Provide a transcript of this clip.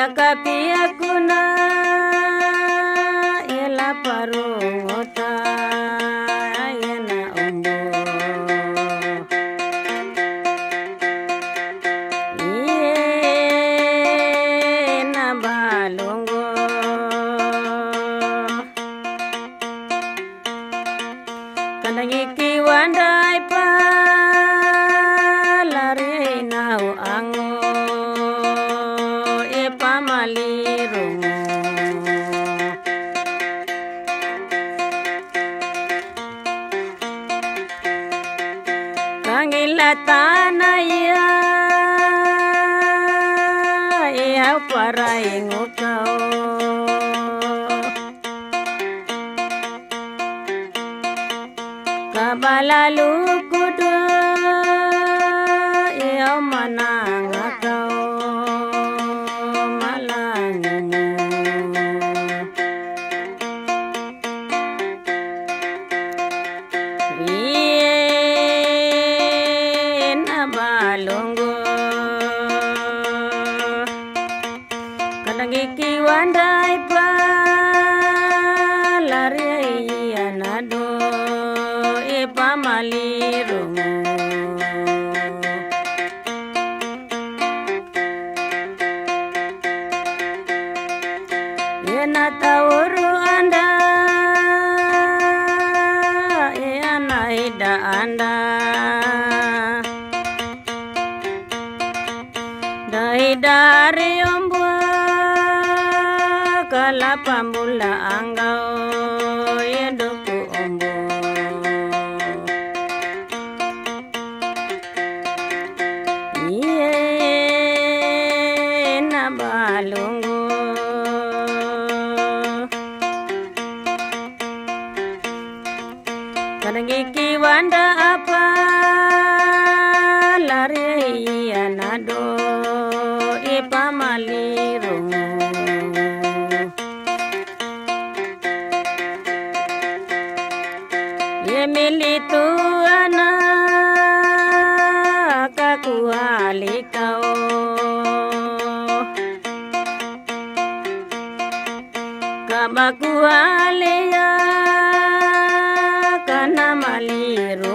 kapia kuna ela parungota yana umbo na balongo Nggiki Wanda pa lari nau ango Pamaliru Kangila tanaya ya parai ngukau Kabalalu kudu ya manangakau Nggiki Wanda pa lari anado Pamaliru Yena tauru anda Yana ida anda Dai dari kala pambula anggau yeduku ombo na balungu Nggiki Wanda apa lari anado Pamaliru Militu anak aku alikau kabaku alia kana maliru